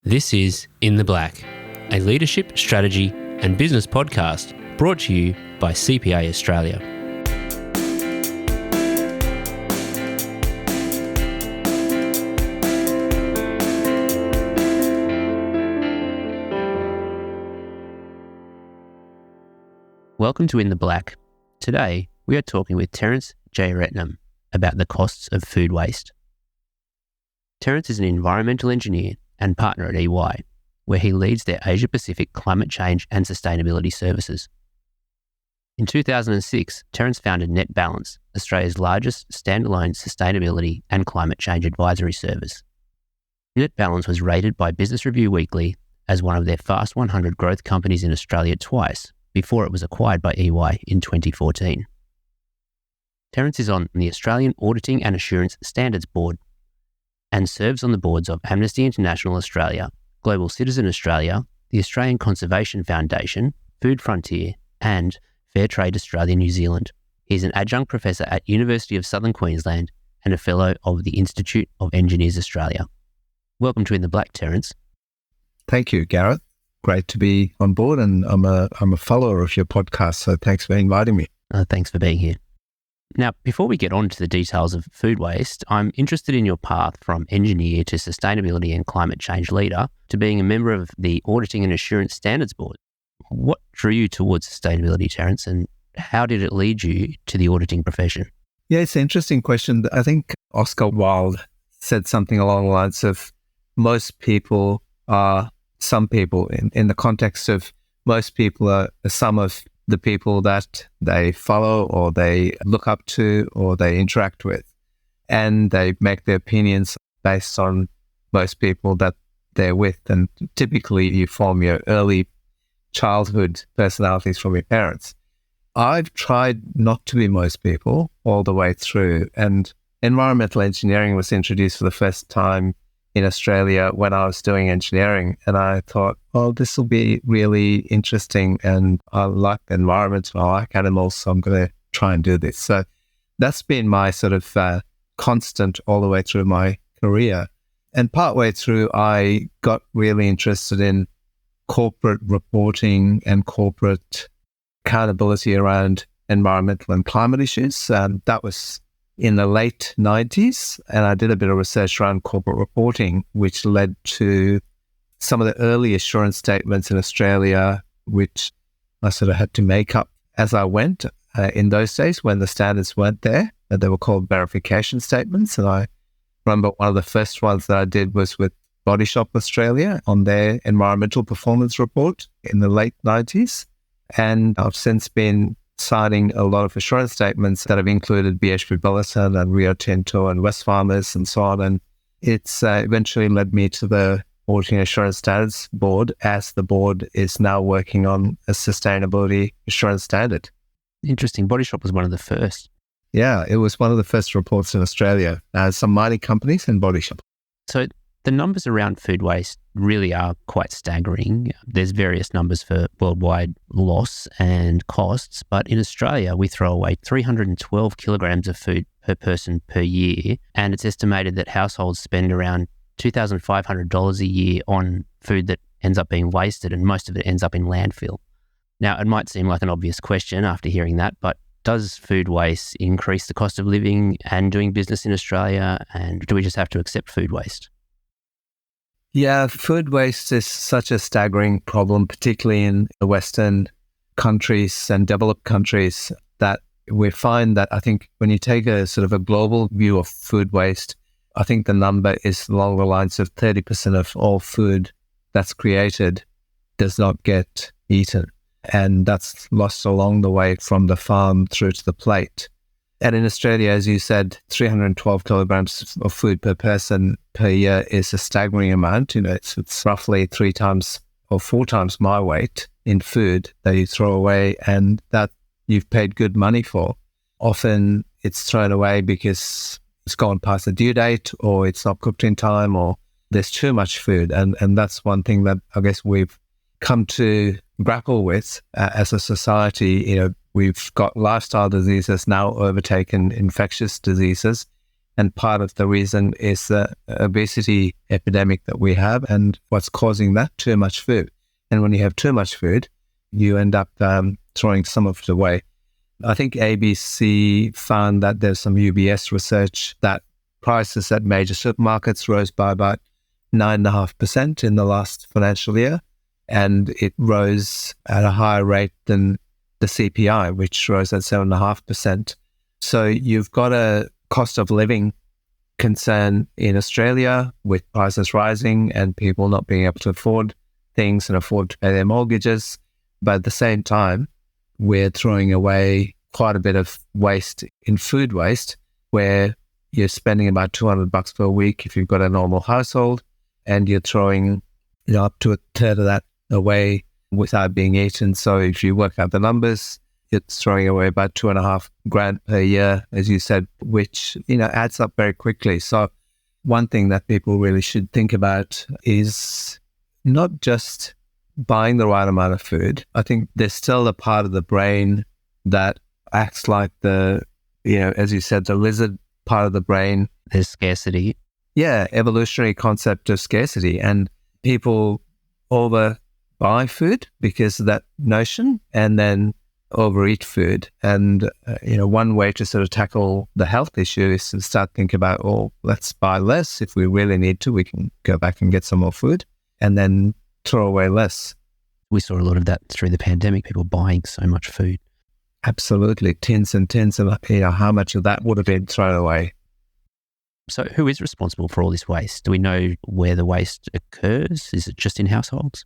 This is In the Black, a leadership, strategy and business podcast brought to you by CPA Australia. Welcome to In the Black. Today, we are talking with Terence J. Retnam about the costs of food waste. Terence is an environmental engineer and partner at EY, where he leads their Asia-Pacific climate change and sustainability services. In 2006, Terence founded Net Balance, Australia's largest standalone sustainability and climate change advisory service. Net Balance was rated by Business Review Weekly as one of their Fast 100 growth companies in Australia twice before it was acquired by EY in 2014. Terence is on the Australian Auditing and Assurance Standards Board and serves on the boards of Amnesty International Australia, Global Citizen Australia, the Australian Conservation Foundation, Food Frontier, and Fair Trade Australia New Zealand. He is an adjunct professor at University of Southern Queensland and a fellow of the Institute of Engineers Australia. Welcome to In the Black, Terence. Thank you, Garreth. Great to be on board, and I'm a follower of your podcast, so thanks for inviting me. Thanks for being here. Now, before we get on to the details of food waste, I'm interested in your path from engineer to sustainability and climate change leader to being a member of the Auditing and Assurance Standards Board. What drew you towards sustainability, Terence, and how did it lead you to the auditing profession? Yeah, it's an interesting question. I think Oscar Wilde said something along the lines of most people are some people, in the context of most people are a sum of the people that they follow or they look up to or they interact with. And they make their opinions based on most people that they're with. And typically you form your early childhood personalities from your parents. I've tried not to be most people all the way through. And environmental engineering was introduced for the first time in Australia when I was doing engineering. And I thought, oh, this will be really interesting. And I like the environment and I like animals, so I'm going to try and do this. So that's been my sort of constant all the way through my career. And partway through, I got really interested in corporate reporting and corporate accountability around environmental and climate issues. That was in the late 90s, and I did a bit of research around corporate reporting, which led to some of the early assurance statements in Australia, which I sort of had to make up as I went. In those days, when the standards weren't there, they were called verification statements. And I remember one of the first ones that I did was with Body Shop Australia on their environmental performance report in the late 90s. And I've since been signing a lot of assurance statements that have included BHP Billiton and Rio Tinto and Wesfarmers and so on. And it's eventually led me to the Auditing Assurance Standards Board, as the board is now working on a sustainability assurance standard. Interesting. Body Shop was one of the first. Yeah, it was one of the first reports in Australia. Some mining companies and Body Shop. So the numbers around food waste really are quite staggering. There's various numbers for worldwide loss and costs, but in Australia, we throw away 312 kilograms of food per person per year, and it's estimated that households spend around $2,500 a year on food that ends up being wasted, and most of it ends up in landfill. Now, it might seem like an obvious question after hearing that, but does food waste increase the cost of living and doing business in Australia, and do we just have to accept food waste? Yeah, food waste is such a staggering problem, particularly in the Western countries and developed countries, that we find that I think when you take a sort of a global view of food waste, I think the number is along the lines of 30% of all food that's created does not get eaten. And that's lost along the way from the farm through to the plate. And in Australia, as you said, 312 kilograms of food per person per year is a staggering amount. You know, it's roughly 3 times or 4 times my weight in food that you throw away and that you've paid good money for. Often it's thrown away because it's gone past the due date, or it's not cooked in time, or there's too much food. And that's one thing that I guess we've come to grapple with as a society. You know, we've got lifestyle diseases now overtaken infectious diseases, And part of the reason is the obesity epidemic that we have, and what's causing that, too much food. And when you have too much food, you end up throwing some of it away. I think ABC found that there's some UBS research that prices at major supermarkets rose by about 9.5% in the last financial year. And it rose at a higher rate than the CPI, which rose at 7.5%. So you've got a cost of living concern in Australia with prices rising and people not being able to afford things and afford to pay their mortgages. But at the same time, we're throwing away quite a bit of waste in food waste, where you're spending about $200 per week if you've got a normal household, and you're throwing up to a third of that away without being eaten. So if you work out the numbers, it's throwing away about $2,500 per year, as you said, which adds up very quickly. So one thing that people really should think about is not just buying the right amount of food. I think there's still a part of the brain that acts like as you said, the lizard part of the brain. There's scarcity. Yeah, evolutionary concept of scarcity. And people overbuy food because of that notion, and then overeat food. And, one way to sort of tackle the health issue is to start thinking about, let's buy less. If we really need to, we can go back and get some more food, and then throw away less. We saw a lot of that through the pandemic, people buying so much food. Absolutely. Tins and tins of, how much of that would have been thrown away. So who is responsible for all this waste? Do we know where the waste occurs? Is it just in households?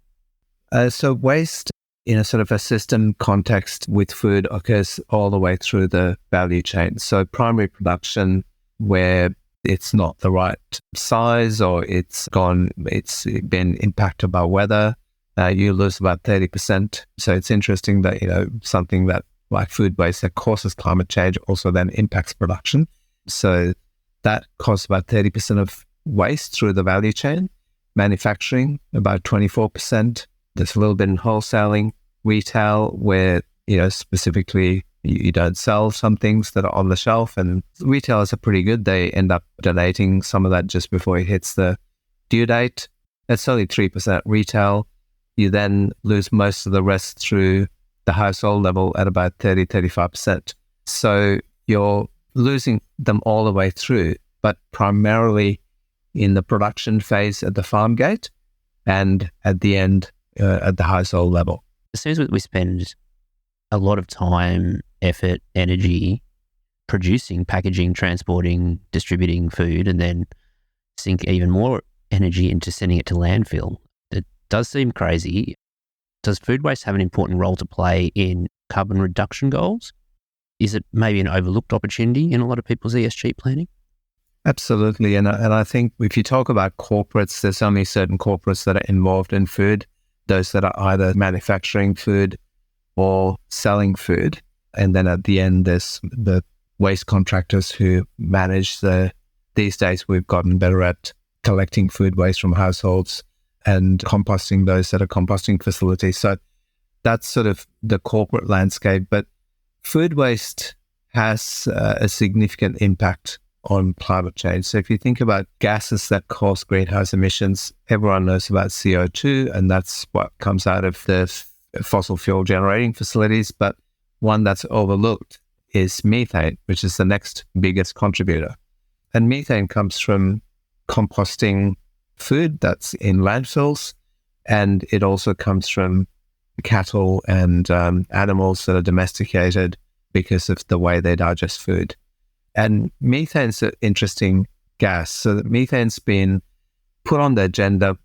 So waste in a sort of a system context with food occurs all the way through the value chain. So primary production, where it's not the right size or it's been impacted by weather, you lose about 30%. So it's interesting that, something that like food waste that causes climate change also then impacts production. So that causes about 30% of waste through the value chain. Manufacturing, about 24%. There's a little bit in wholesaling, retail, where, specifically you don't sell some things that are on the shelf, and retailers are pretty good. They end up donating some of that just before it hits the due date. That's only 3% retail. You then lose most of the rest through the household level at about 35%. So you're losing them all the way through, but primarily in the production phase at the farm gate and at the end at the household level. As soon as we spend a lot of time, effort, energy producing, packaging, transporting, distributing food, and then sink even more energy into sending it to landfill, it does seem crazy. Does food waste have an important role to play in carbon reduction goals? Is it maybe an overlooked opportunity in a lot of people's ESG planning? Absolutely. And I think if you talk about corporates, there's only certain corporates that are involved in food, those that are either manufacturing food or selling food. And then at the end, there's the waste contractors who manage these days we've gotten better at collecting food waste from households and composting those at a composting facility. So that's sort of the corporate landscape. But food waste has a significant impact on climate change. So if you think about gases that cause greenhouse emissions, everyone knows about CO2, and that's what comes out of the fossil fuel generating facilities. But one that's overlooked is methane, which is the next biggest contributor. And methane comes from composting food that's in landfills, and it also comes from cattle and animals that are domesticated because of the way they digest food. And methane's an interesting gas. So methane's been put on the agenda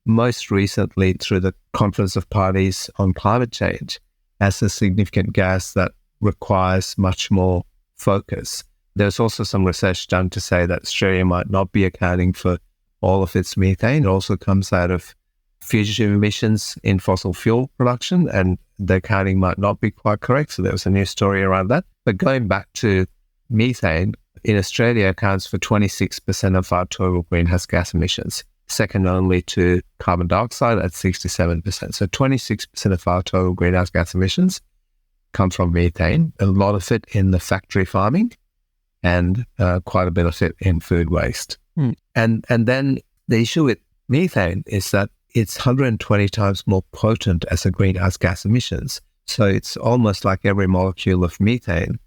most recently through the Conference of Parties on Climate Change as a significant gas that requires much more focus. There's also some research done to say that Australia might not be accounting for all of its methane. It also comes out of fugitive emissions in fossil fuel production, and the accounting might not be quite correct. So there was a new story around that. But going back to methane, in Australia accounts for 26% of our total greenhouse gas emissions, second only to carbon dioxide at 67%. So 26% of our total greenhouse gas emissions come from methane, a lot of it in the factory farming, and quite a bit of it in food waste. And then the issue with methane is that it's 120 times more potent as a greenhouse gas emissions. So it's almost like every molecule of methane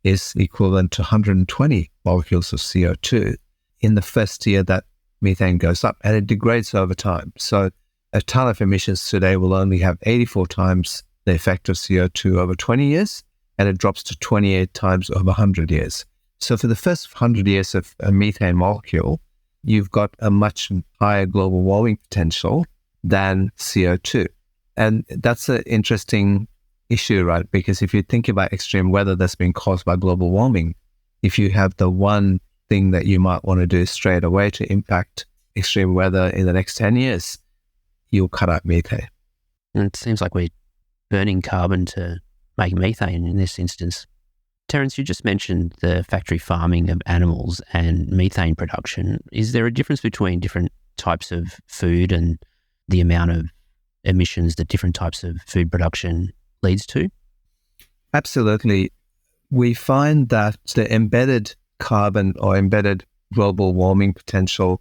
is equivalent to 120 molecules of CO2 in the first year that methane goes up, and it degrades over time. So a ton of emissions today will only have 84 times the effect of CO2 over 20 years, and it drops to 28 times over 100 years. So for the first 100 years of a methane molecule, you've got a much higher global warming potential than CO2. And that's an interesting issue, right? Because if you think about extreme weather that's been caused by global warming, if you have the one thing that you might want to do straight away to impact extreme weather in the next 10 years, you'll cut out methane. And it seems like we're burning carbon to make methane in this instance. Terence, you just mentioned the factory farming of animals and methane production. Is there a difference between different types of food and the amount of emissions that different types of food production leads to? Absolutely. We find that the embedded carbon or embedded global warming potential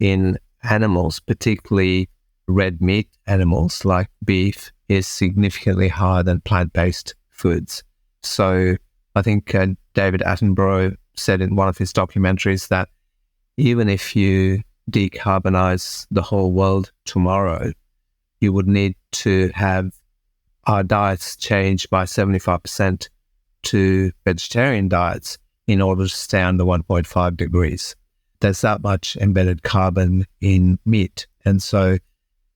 in animals, particularly red meat animals like beef, is significantly higher than plant-based foods. So I think David Attenborough said in one of his documentaries that even if you decarbonize the whole world tomorrow, you would need to have our diets change by 75% to vegetarian diets in order to stay under 1.5 degrees. There's that much embedded carbon in meat. And so,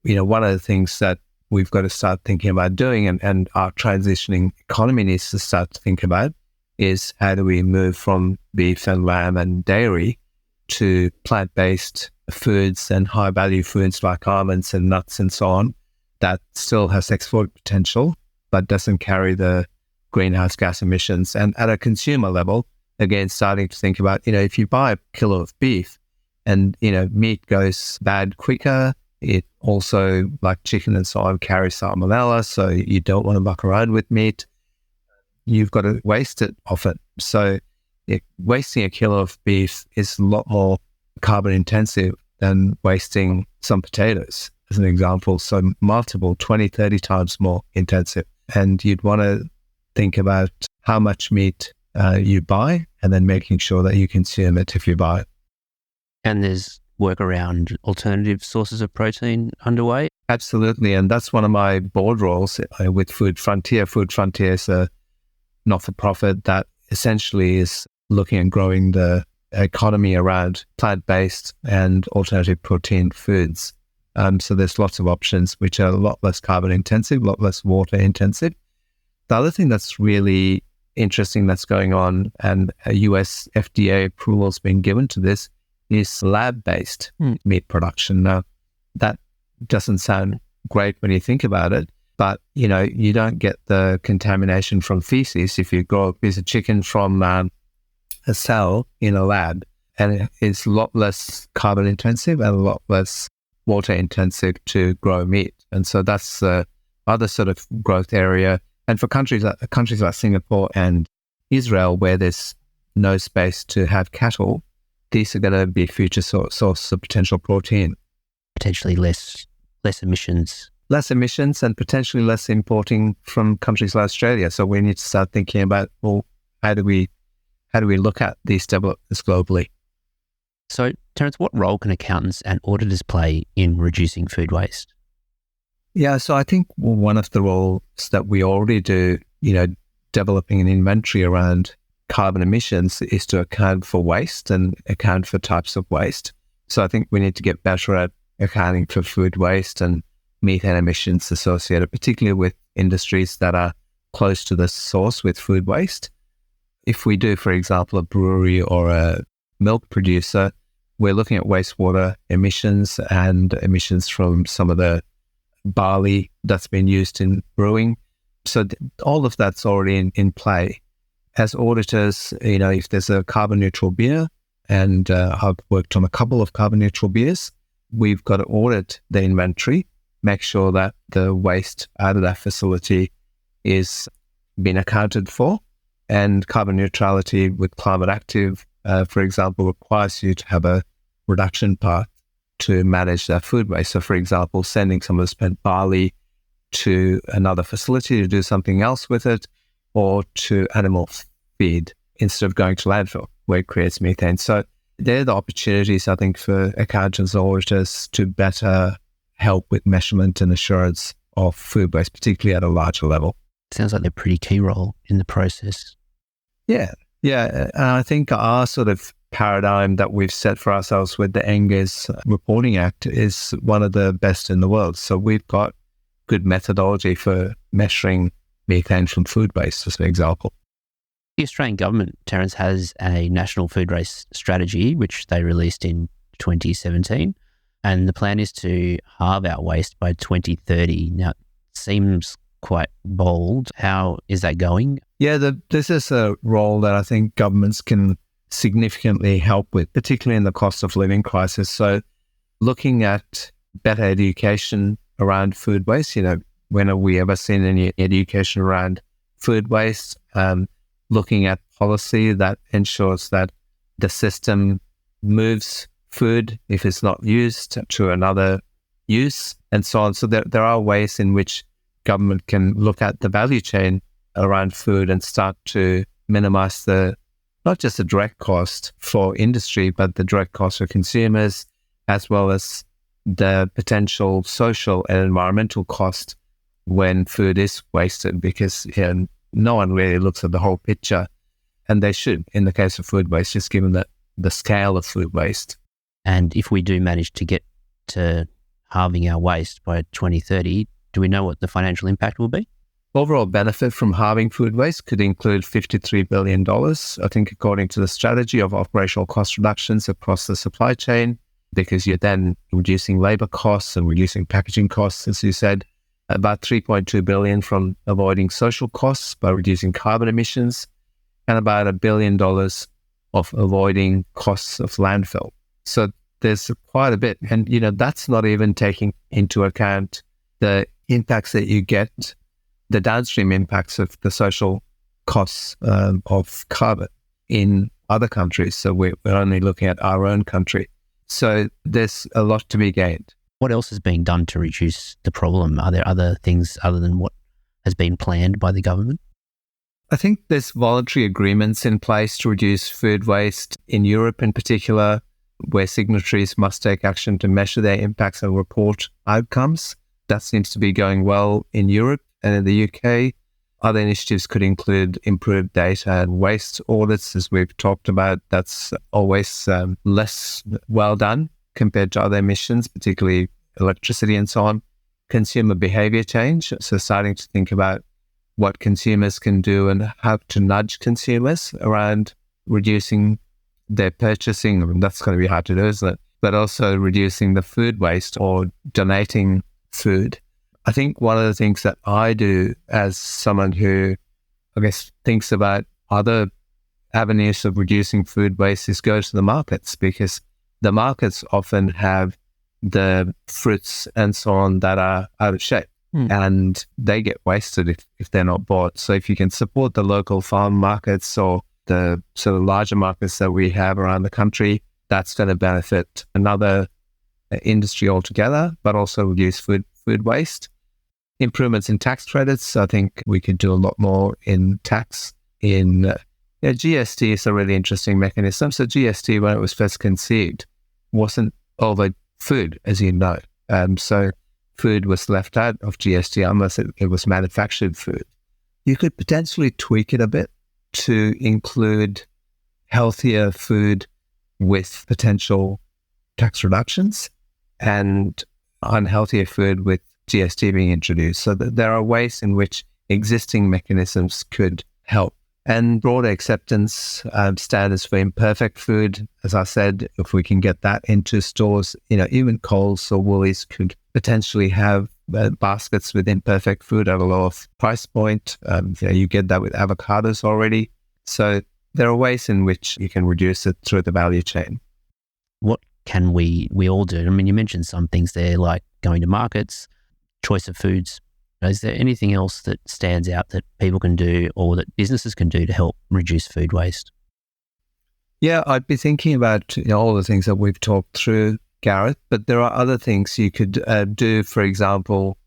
one of the things that we've got to start thinking about doing, and our transitioning economy needs to start to think about, is how do we move from beef and lamb and dairy to plant-based foods and high-value foods like almonds and nuts and so on that still has export potential but doesn't carry the greenhouse gas emissions. And at a consumer level, again, starting to think about, if you buy a kilo of beef and, meat goes bad quicker, it also, like chicken and so on, carries salmonella, so you don't want to muck around with meat. You've got to waste it often. So wasting a kilo of beef is a lot more carbon intensive than wasting some potatoes, as an example. So multiple 20, 30 times more intensive. And you'd want to think about how much meat you buy and then making sure that you consume it if you buy it. And there's work around alternative sources of protein underway? Absolutely. And that's one of my board roles with Food Frontier. Food Frontier is a not-for-profit that essentially is looking at growing the economy around plant-based and alternative protein foods. So there's lots of options which are a lot less carbon intensive, a lot less water intensive. The other thing that's really interesting that's going on, and a US FDA approval has been given to this, is lab-based meat production. Now, that doesn't sound great when you think about it, but, you don't get the contamination from feces if you grow a piece of chicken from a cell in a lab, and it's a lot less carbon intensive and a lot less water intensive to grow meat. And so that's the other sort of growth area. And for countries like Singapore and Israel, where there's no space to have cattle, these are going to be future source of potential protein. Potentially less emissions. Less emissions and potentially less importing from countries like Australia. So we need to start thinking about, well, how do we look at these developments globally? So, Terence, what role can accountants and auditors play in reducing food waste? Yeah, so I think one of the roles that we already do, developing an inventory around carbon emissions, is to account for waste and account for types of waste. So I think we need to get better at accounting for food waste and methane emissions associated, particularly with industries that are close to the source with food waste. If we do, for example, a brewery or a milk producer, we're looking at wastewater emissions and emissions from some of the barley that's been used in brewing. So all of that's already in play. As auditors, if there's a carbon neutral beer, and I've worked on a couple of carbon neutral beers, we've got to audit the inventory, make sure that the waste out of that facility is being accounted for, And carbon neutrality with climate active, for example, requires you to have a reduction path to manage that food waste. So, for example, sending some of the spent barley to another facility to do something else with it, or to animal feed instead of going to landfill where it creates methane. So they're the opportunities, I think, for accountants or auditors to better help with measurement and assurance of food waste, particularly at a larger level. Sounds like they're a pretty key role in the process. Yeah. And I think our sort of paradigm that we've set for ourselves with the NGES Reporting Act is one of the best in the world. So we've got good methodology for measuring methane from food waste, as an example. The Australian government, Terence, has a national food waste strategy, which they released in 2017. And the plan is to halve our waste by 2030. Now, it seems quite bold. How is that going? Yeah, this is a role that I think governments can significantly help with, particularly in the cost of living crisis. So looking at better education around food waste, when have we ever seen any education around food waste? Looking at policy that ensures that the system moves food, if it's not used, to another use, and so on. So there are ways in which government can look at the value chain around food and start to minimize not just the direct cost for industry, but the direct cost for consumers, as well as the potential social and environmental cost when food is wasted, because no one really looks at the whole picture, and they should in the case of food waste, just given the scale of food waste. And if we do manage to get to halving our waste by 2030, do we know what the financial impact will be? Overall benefit from halving food waste could include $53 billion, I think, according to the strategy of operational cost reductions across the supply chain, because you're then reducing labor costs and reducing packaging costs, as you said. About $3.2 billion from avoiding social costs by reducing carbon emissions, and about $1 billion of avoiding costs of landfill. So there's quite a bit. And, that's not even taking into account the impacts that you get, the downstream impacts of the social costs of carbon in other countries. So we're only looking at our own country. So there's a lot to be gained. What else is being done to reduce the problem? Are there other things other than what has been planned by the government? I think there's voluntary agreements in place to reduce food waste in Europe in particular, where signatories must take action to measure their impacts and report outcomes. That seems to be going well in Europe and in the UK. Other initiatives could include improved data and waste audits, as we've talked about. That's always less well done compared to other emissions, particularly electricity and so on. Consumer behavior change, so starting to think about what consumers can do and how to nudge consumers around reducing their purchasing. I mean, that's going to be hard to do, isn't it? But also reducing the food waste or donating food. I think one of the things that I do as someone who, I guess, thinks about other avenues of reducing food waste is go to the markets, because the markets often have the fruits and so on that are out of shape and they get wasted if they're not bought. So if you can support the local farm markets or the sort of larger markets that we have around the country, that's going to benefit another industry altogether, but also reduce food waste. Improvements in tax credits. I think we could do a lot more in tax. GST is a really interesting mechanism. So GST, when it was first conceived, wasn't over food, as you know. So food was left out of GST unless it was manufactured food. You could potentially tweak it a bit to include healthier food with potential tax reductions and unhealthier food with GST being introduced. So that there are ways in which existing mechanisms could help. And broader acceptance standards for imperfect food. As I said, if we can get that into stores, even Coles or Woolies could potentially have baskets with imperfect food at a lower price point. You get that with avocados already. So there are ways in which you can reduce it through the value chain. What can we all do? I mean, you mentioned some things there, like going to markets, choice of foods Is there anything else that stands out that people can do or that businesses can do to help reduce food waste? Yeah, I'd be thinking about all the things that we've talked through, Garreth, but there are other things you could do. For example,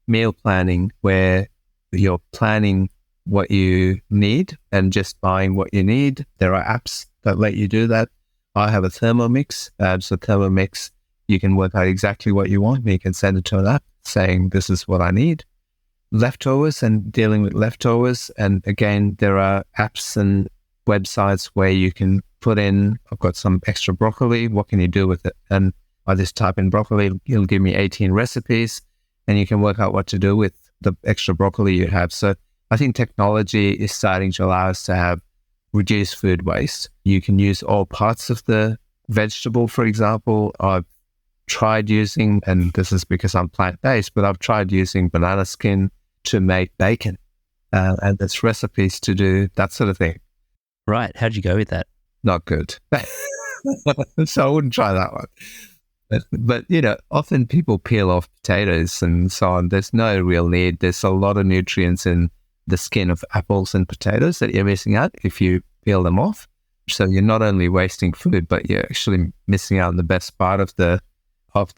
meal planning, where you're planning what you need and just buying what you need. There are apps that let you do that. I have a Thermomix. So Thermomix, you can work out exactly what you want. You can send it to an app saying, this is what I need. Leftovers and dealing with leftovers. And again, there are apps and websites where you can put in, I've got some extra broccoli. What can you do with it? And I just type in broccoli. It'll give me 18 recipes and you can work out what to do with the extra broccoli you have. So I think technology is starting to allow us to have reduced food waste. You can use all parts of the vegetable, for example. I've tried using, and this is because I'm plant-based, but I've tried using banana skin to make bacon. And there's recipes to do that sort of thing. Right. How'd you go with that? Not good. So I wouldn't try that one. But often people peel off potatoes and so on. There's no real need. There's a lot of nutrients in the skin of apples and potatoes that you're missing out if you peel them off. So you're not only wasting food, but you're actually missing out on the best part of the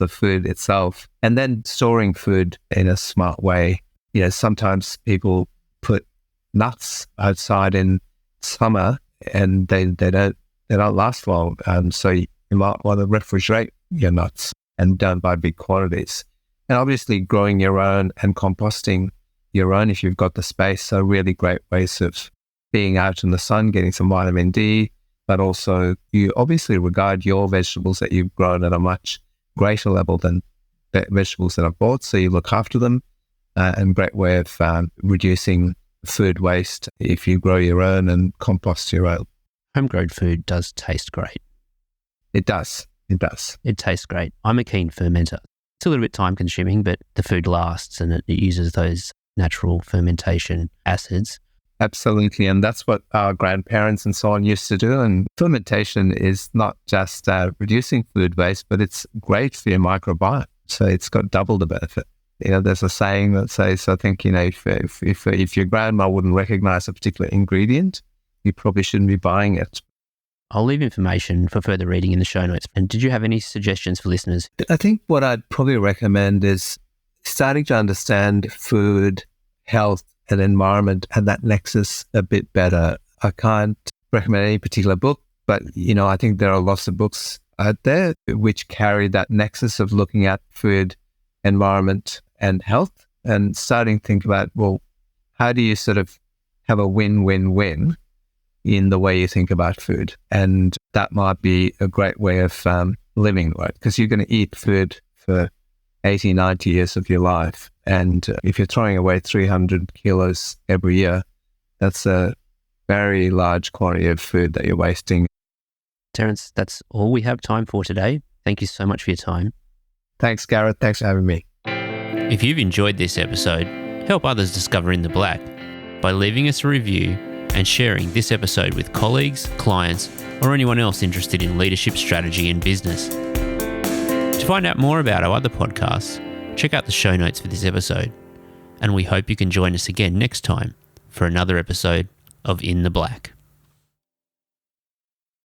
food itself. And then storing food in a smart way. Sometimes people put nuts outside in summer and they don't last long. So you might want to refrigerate your nuts and don't buy big quantities. And obviously growing your own and composting your own if you've got the space. So really great ways of being out in the sun, getting some vitamin D, but also you obviously regard your vegetables that you've grown at a much greater level than the vegetables that I've bought. So you look after them, and great way of reducing food waste if you grow your own and compost your own. Homegrown food does taste great. It does. It tastes great. I'm a keen fermenter. It's a little bit time consuming, but the food lasts and it uses those natural fermentation acids. Absolutely. And that's what our grandparents and so on used to do. And fermentation is not just reducing food waste, but it's great for your microbiome. So it's got double the benefit. There's a saying that says, I think, if your grandma wouldn't recognize a particular ingredient, you probably shouldn't be buying it. I'll leave information for further reading in the show notes. And did you have any suggestions for listeners? I think what I'd probably recommend is starting to understand food, health, and environment and that nexus a bit better. I can't recommend any particular book, but, I think there are lots of books out there which carry that nexus of looking at food, environment, and health, and starting to think about, well, how do you sort of have a win-win-win in the way you think about food? And that might be a great way of living, right? Because you're going to eat food for 80, 90 years of your life. And if you're throwing away 300 kilos every year, that's a very large quantity of food that you're wasting. Terence, that's all we have time for today. Thank you so much for your time. Thanks, Garreth. Thanks for having me. If you've enjoyed this episode, help others discover In the Black by leaving us a review and sharing this episode with colleagues, clients, or anyone else interested in leadership strategy and business. To find out more about our other podcasts, check out the show notes for this episode. And we hope you can join us again next time for another episode of In the Black.